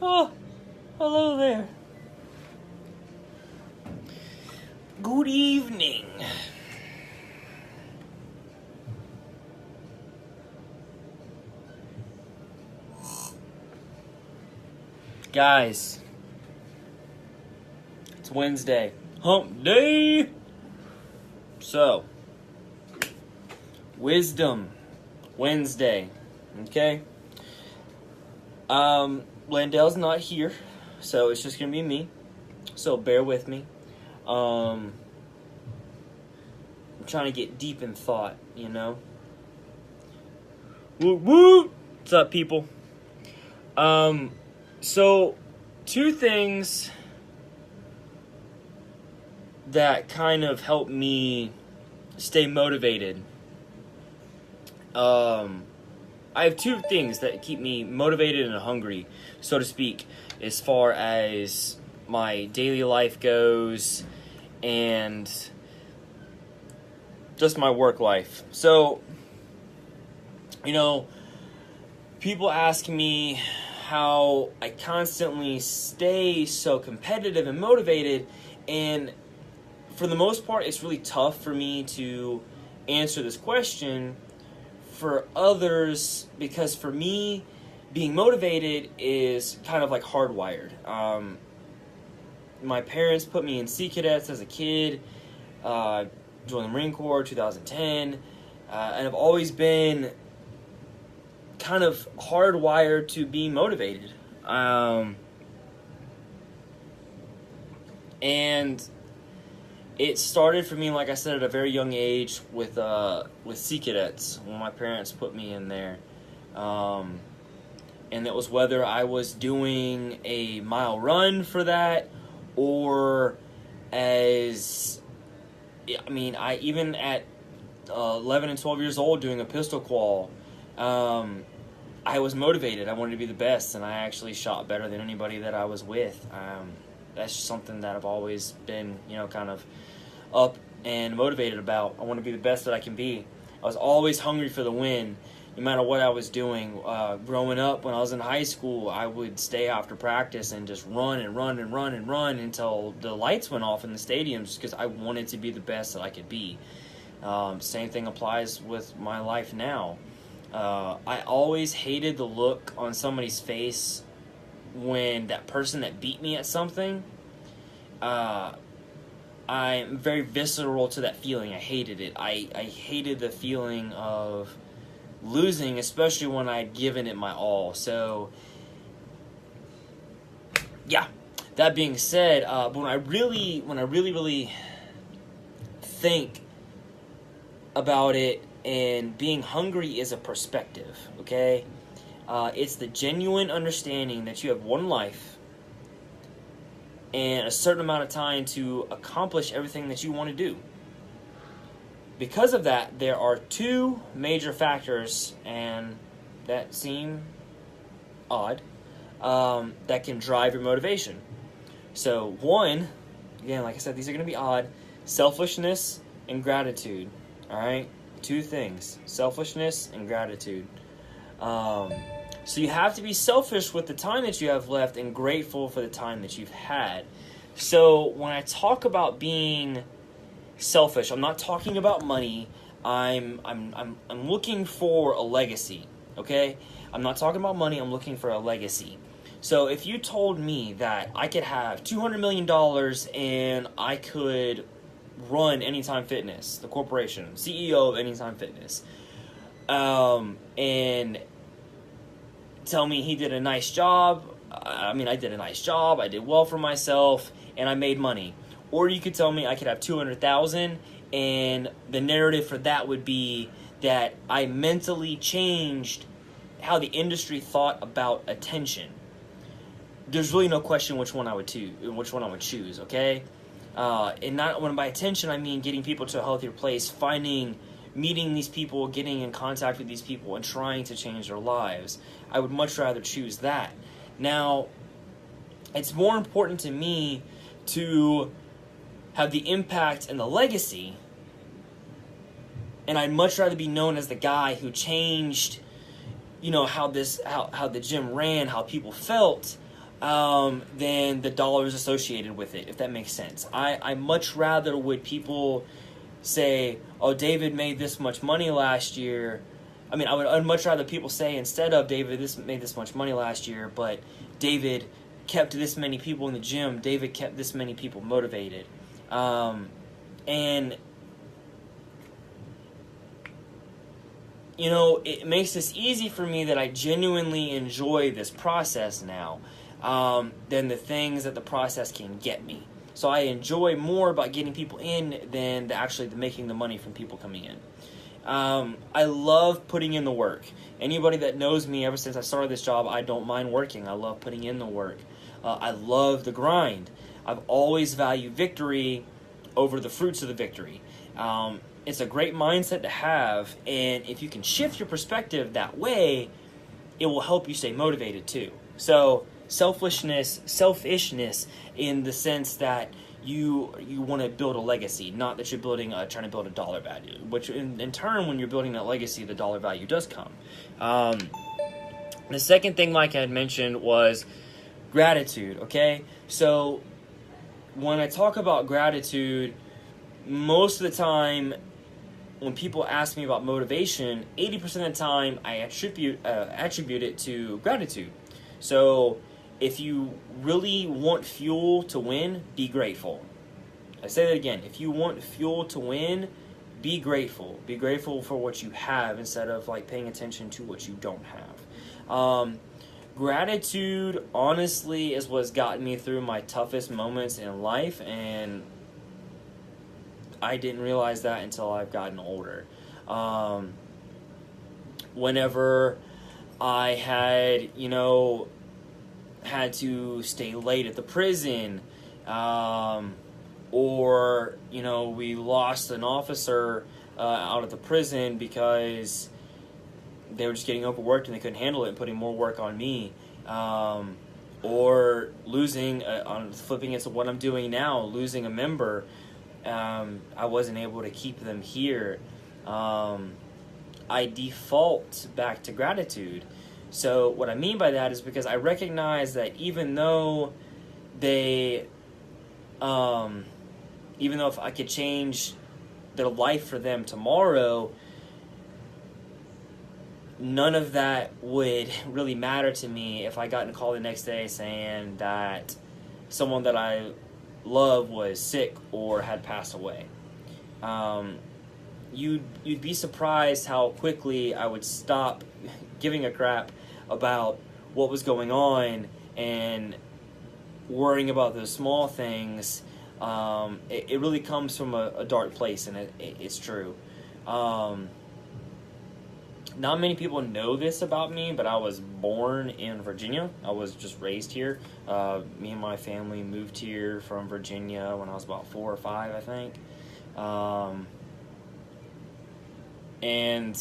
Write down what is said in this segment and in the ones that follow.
Oh, hello there. Good evening. Guys, it's Wednesday. Hump day. So, Wisdom Wednesday. Okay? Landell's not here, so it's just gonna be me. So bear with me. I'm trying to get deep in thought, you know? Woo woo! What's up, people? So, two things that kind of help me stay motivated. I have two things that keep me motivated and hungry, so to speak, as far as my daily life goes and just my work life. So, you know, people ask me how I constantly stay so competitive and motivated, and for the most part, it's really tough for me to answer this question for others, because for me, being motivated is kind of like hardwired. My parents put me in Sea Cadets as a kid, joined the Marine Corps 2010, and I've always been kind of hardwired to be motivated. And it started for me, like I said, at a very young age with Sea Cadets when my parents put me in there. And it was whether I was doing a mile run for that, or I even at 11 and 12 years old doing a pistol qual, I was motivated. I wanted to be the best, and I actually shot better than anybody that I was with. That's just something that I've always been, kind of up and motivated about. I want to be the best that I can be. I was always hungry for the win, no matter what I was doing. Growing up, when I was in high school, I would stay after practice and just run until the lights went off in the stadiums, because I wanted to be the best that I could be. Same thing applies with my life now. I always hated the look on somebody's face when that person that beat me at something, I'm very visceral to that feeling. I hated it. I hated the feeling of losing, especially when I'd given it my all. So, yeah. That being said, when I really think about it, and being hungry is a perspective, okay? It's the genuine understanding that you have one life and a certain amount of time to accomplish everything that you want to do. Because of that, there are two major factors, and that seem odd, that can drive your motivation. So one, again, like I said, these are going to be odd: selfishness and gratitude. All right? Two things: selfishness and gratitude. So you have to be selfish with the time that you have left and grateful for the time that you've had. So when I talk about being selfish, I'm not talking about money. I'm looking for a legacy. Okay? I'm not talking about money. I'm looking for a legacy. So if you told me that I could have $200 million and I could run Anytime Fitness, the corporation, CEO of Anytime Fitness, and tell me he did a nice job. I did a nice job. I did well for myself, and I made money. Or you could tell me I could have 200,000, and the narrative for that would be that I mentally changed how the industry thought about attention. There's really no question which one I would choose. Okay. And not when by attention, I mean getting people to a healthier place, meeting these people, getting in contact with these people, and trying to change their lives. I would much rather choose that. Now, it's more important to me to have the impact and the legacy, and I'd much rather be known as the guy who changed, how the gym ran, how people felt, than the dollars associated with it, if that makes sense. I much rather would people say, oh, David made this much money last year. I mean, I'd much rather people say, instead of David made this much money last year, but David kept this many people in the gym, David kept this many people motivated. And, you know, it makes this easy for me that I genuinely enjoy this process now, than the things that the process can get me. So I enjoy more about getting people in than actually making the money from people coming in. I love putting in the work. Anybody that knows me ever since I started this job, I don't mind working. I love putting in the work. I love the grind. I've always valued victory over the fruits of the victory. It's a great mindset to have, and if you can shift your perspective that way, it will help you stay motivated too. So selfishness in the sense that you want to build a legacy, not that you're trying to build a dollar value, which in turn, when you're building that legacy, the dollar value does come. The second thing, like I had mentioned, was gratitude, okay? So when I talk about gratitude, most of the time when people ask me about motivation, 80% of the time I attribute it to gratitude. So if you really want fuel to win, be grateful. I say that again. If you want fuel to win, be grateful. Be grateful for what you have instead of like paying attention to what you don't have. Gratitude, honestly, is what's gotten me through my toughest moments in life, and I didn't realize that until I've gotten older. Whenever I had to stay late at the prison, or, we lost an officer out at the prison because they were just getting overworked and they couldn't handle it and putting more work on me, or losing, flipping it to what I'm doing now, losing a member, I wasn't able to keep them here. I default back to gratitude. So what I mean by that is because I recognize that even though if I could change their life for them tomorrow, none of that would really matter to me if I got a call the next day saying that someone that I love was sick or had passed away. You'd be surprised how quickly I would stop giving a crap about what was going on and worrying about those small things. It really comes from a dark place, and it's true. Not many people know this about me, but I was born in Virginia. I was just raised here. Me and my family moved here from Virginia when I was about 4 or 5, I think. And,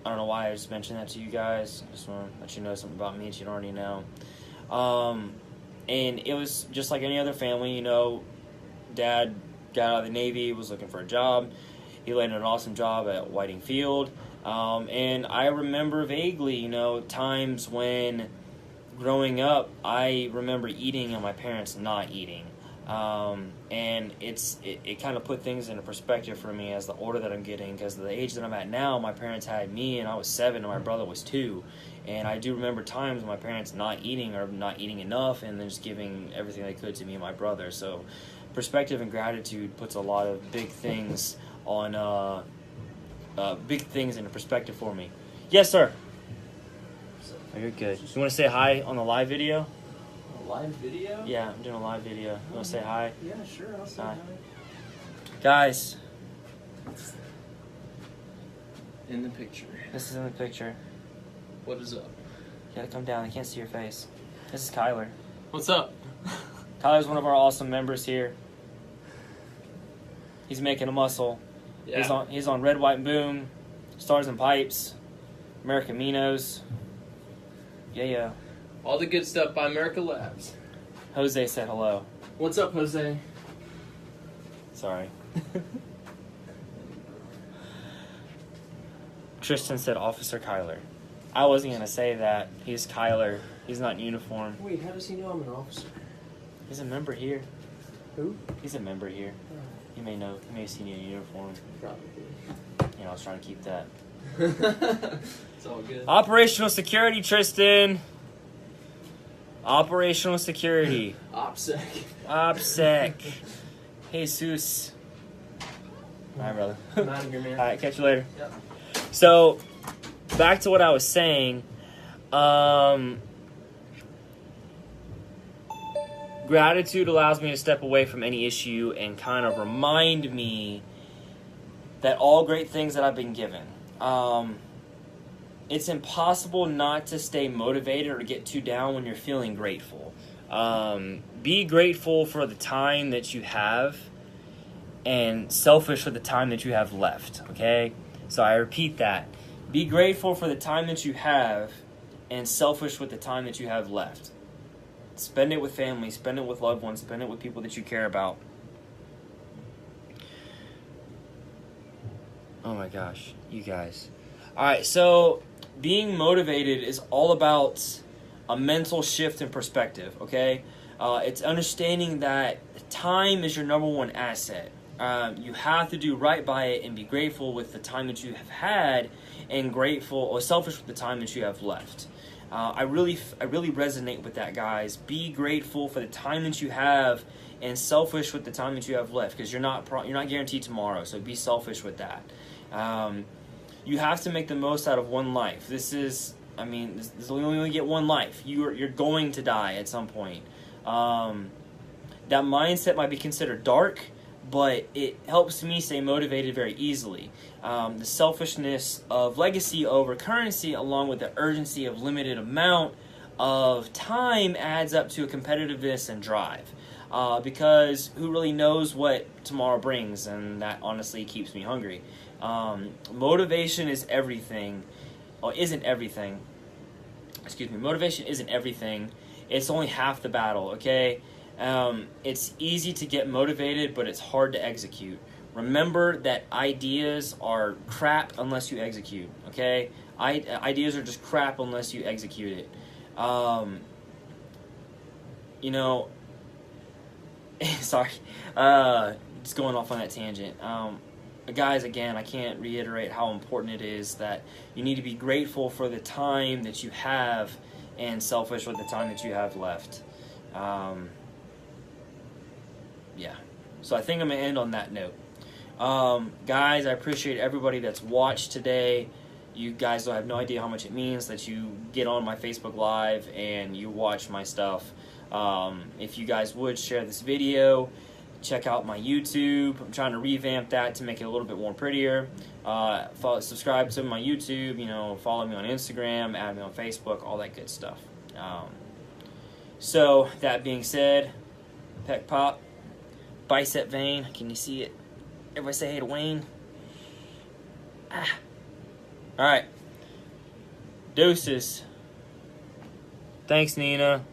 I don't know why I just mentioned that to you guys. I just want to let you know something about me that you don't already know. And it was just like any other family, Dad got out of the Navy, was looking for a job. He landed an awesome job at Whiting Field. And I remember vaguely, times when growing up, I remember eating and my parents not eating. And it kind of put things into perspective for me as the older that I'm getting, because the age that I'm at now, my parents had me and I was 7 and my brother was 2. And I do remember times when my parents not eating or not eating enough and then just giving everything they could to me and my brother. So perspective and gratitude puts a lot of big things into perspective for me. Yes, sir. Oh, you're good. You want to say hi on the live video? A live video? Yeah, I'm doing a live video. You want to say hi? Yeah, sure. I'll say hi. Guys. In the picture. This is in the picture. What is up? You gotta come down. They can't see your face. This is Kyler. What's up? Kyler's one of our awesome members here. He's making a muscle. Yeah. He's on Red, White, and Boom, Stars and Pipes, American Minos. Yeah. All the good stuff by America Labs. Jose said hello. What's up, Jose? Sorry. Tristan said Officer Kyler. I wasn't gonna say that. He's Kyler. He's not in uniform. Wait, how does he know I'm an officer? He's a member here. Who? He's a member here. Oh, You may know. You may have seen you in uniform. probably. You know, I was trying to keep that. It's all good. Operational security, Tristan. Operational security. OPSEC. OPSEC. Jesus. All right, brother. I'm out of here, man. All right, catch you later. Yep. So, back to what I was saying. Gratitude allows me to step away from any issue and kind of remind me that all great things that I've been given. It's impossible not to stay motivated or to get too down when you're feeling grateful. Be grateful for the time that you have and selfish for the time that you have left, okay? So I repeat that. Be grateful for the time that you have and selfish with the time that you have left. Spend it with family, spend it with loved ones, spend it with people that you care about. Oh my gosh, you guys. Alright, so being motivated is all about a mental shift in perspective, okay? It's understanding that time is your number one asset. You have to do right by it and be grateful with the time that you have had and grateful or selfish with the time that you have left. I really resonate with that, guys. Be grateful for the time that you have and selfish with the time that you have left, because you're not guaranteed tomorrow. So be selfish with that. You have to make the most out of one life. This we only get one life. You're going to die at some point. That mindset might be considered dark, but it helps me stay motivated very easily. The selfishness of legacy over currency, along with the urgency of limited amount of time, adds up to a competitiveness and drive. Because who really knows what tomorrow brings, and that honestly keeps me hungry. Motivation is everything. Or isn't everything. Excuse me. Motivation isn't everything. It's only half the battle, okay? It's easy to get motivated, but it's hard to execute. Remember that ideas are crap unless you execute, okay? Ideas are just crap unless you execute it. Sorry. Just going off on that tangent. Guys, again, I can't reiterate how important it is that you need to be grateful for the time that you have and selfish with the time that you have left. Yeah. So I think I'm going to end on that note. Guys, I appreciate everybody that's watched today. You guys don't have no idea how much it means that you get on my Facebook Live and you watch my stuff. If you guys would share this video, check out my YouTube. I'm trying to revamp that to make it a little bit more prettier. Subscribe to my YouTube, follow me on Instagram, add me on Facebook, all that good stuff. So, that being said, pec pop, bicep vein, can you see it? Everybody say hey to Wayne. Alright. Deuces. Thanks, Nina.